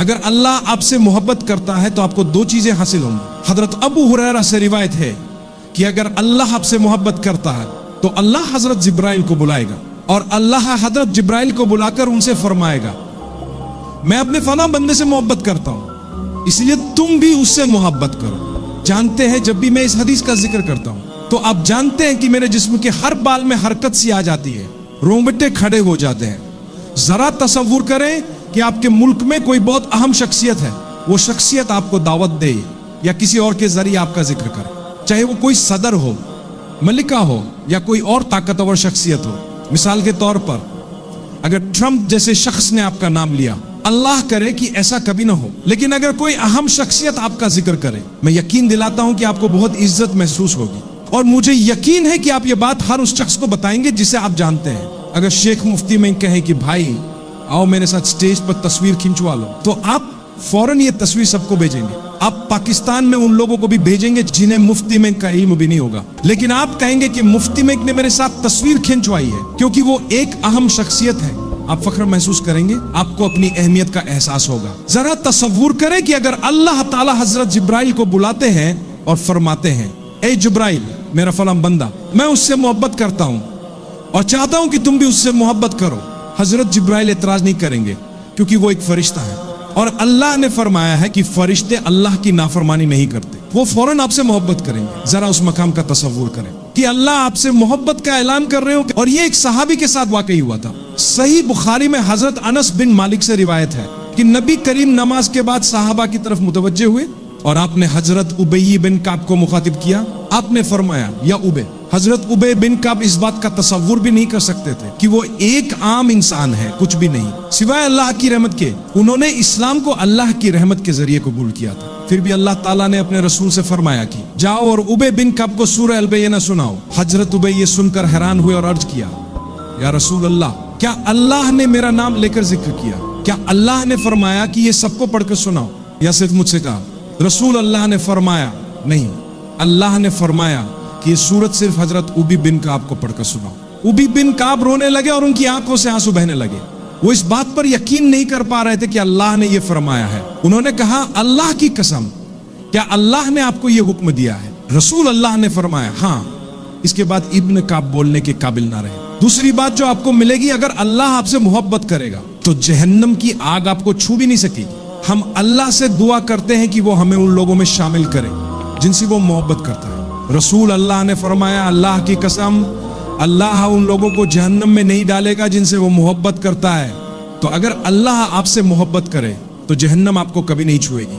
अगर अल्लाह आपसे मोहब्बत करता है तो आपको दो चीजें हासिल होंगी। हजरत अबू हुरैरा से रिवायत है कि अगर अल्लाह आपसे मोहब्बत करता है तो अल्लाह हजरत जिब्राइल को बुलाएगा और अल्लाह हजरत जिब्राइल को बुलाकर उनसे फरमाएगा, मैं अपने फला बंदे से मोहब्बत करता हूं, इसलिए तुम भी उससे मोहब्बत करो। जानते हैं जब भी मैं इस हदीस का जिक्र करता हूं तो आप जानते हैं कि मेरे जिस्म के हर बाल में हरकत सी आ जाती है, रोंगटे खड़े हो जाते हैं। जरा तसव्वुर करें कि आपके मुल्क में कोई बहुत अहम शख्सियत है, वो शख्सियत आपको दावत दे या किसी और के जरिए आपका जिक्र करे, चाहे वो कोई सदर हो, मलिका हो या कोई और ताकतवर शख्सियत हो। मिसाल के तौर पर अगर ट्रंप जैसे शख्स ने आपका नाम लिया, अल्लाह करे कि ऐसा कभी ना हो, लेकिन अगर कोई अहम शख्सियत आपका जिक्र करे, मैं यकीन दिलाता हूं कि आपको बहुत इज्जत महसूस होगी। और मुझे यकीन है कि आप ये बात हर उस शख्स को बताएंगे जिसे आप जानते हैं। अगर शेख मुफ्ती में कहे कि भाई आओ मेरे साथ स्टेज पर तस्वीर खिंचवा लो, तो आप फौरन ये तस्वीर सबको भेजेंगे। आप पाकिस्तान में उन लोगों को भी भेजेंगे जिन्हें मुफ्ती में का इल्म भी नहीं होगा, लेकिन आप कहेंगे कि मुफ्ती में ने मेरे साथ तस्वीर खिंचवाई है, क्योंकि वो एक अहम शख्सियत है। आप फख्र महसूस करेंगे, आपको अपनी अहमियत का एहसास होगा। जरा तसव्वुर करें कि अगर अल्लाह ताला हजरत जिब्राइल को बुलाते हैं और फरमाते हैं, ए जिब्राइल मेरा फलां बंदा, मैं उससे मोहब्बत करता हूं और चाहता हूं कि तुम भी उससे मोहब्बत करो। हजरत जिब्राइल एतराज नहीं करेंगे क्योंकि वो एक फरिश्ता है और अल्लाह ने फरमाया है कि फरिश्ते अल्लाह की नाफरमानी नहीं करते, वो फौरन आपसे मोहब्बत करेंगे। जरा उस मकाम का तसव्वुर करें कि अल्लाह आपसे मोहब्बत का ऐलान कर रहे हो। और ये एक सहाबी के साथ वाकई हुआ था। सही बुखारी में हजरत अनस बिन मालिक से रिवायत है कि नबी करीम नमाज के बाद सहाबा की तरफ मुतवज्जे हुए और आपने हजरत उबई बिन काब को मुखातिब किया। आपने फरमाया, या उबे। हजरत उबे बिन काब इस बात का तसव्वुर भी नहीं कर सकते थे कि वो एक आम इंसान है, कुछ भी नहीं सिवाय अल्लाह की रहमत के। उन्होंने इस्लाम को अल्लाह की रहमत के जरिए कबूल किया था। फिर भी अल्लाह ताला ने अपने रसूल से फरमाया कि जाओ और उबे बिन काब को सूरह अल-बय्यना सुनाओ। हजरत उबे ये सुनकर हैरान हुए और अर्ज किया, या रसूल अल्लाह, क्या अल्लाह ने मेरा नाम लेकर जिक्र किया? क्या अल्लाह ने फरमाया कि ये सबको पढ़कर सुनाओ, या सिर्फ मुझसे कहा? रसूल अल्लाह ने फरमाया, नहीं, अल्लाह ने फरमाया कि ये सूरत सिर्फ हजरत उबी बिन काब को पढ़कर सुनाओ। उबी बिन काब रोने लगे और उनकी आंखों से आंसू बहने लगे। वो इस बात पर यकीन नहीं कर पा रहे थे कि अल्लाह ने ये फरमाया है। उन्होंने कहा, अल्लाह की कसम, क्या अल्लाह ने आपको ये हुक्म दिया है? रसूल अल्लाह ने फरमाया, हाँ। इसके बाद इब्न काब बोलने के काबिल ना रहे। दूसरी बात जो आपको मिलेगी, अगर अल्लाह आपसे मोहब्बत करेगा तो जहन्नम की आग आपको छू भी नहीं सकेगी। हम अल्लाह से दुआ करते हैं कि वो हमें उन लोगों में शामिल करे जिनसे वो मोहब्बत करता है। रसूल अल्लाह ने फरमाया, अल्लाह की कसम, अल्लाह उन लोगों को जहन्नम में नहीं डालेगा जिनसे वो मोहब्बत करता है। तो अगर अल्लाह आपसे मोहब्बत करे तो जहन्नम आपको कभी नहीं छुएगी।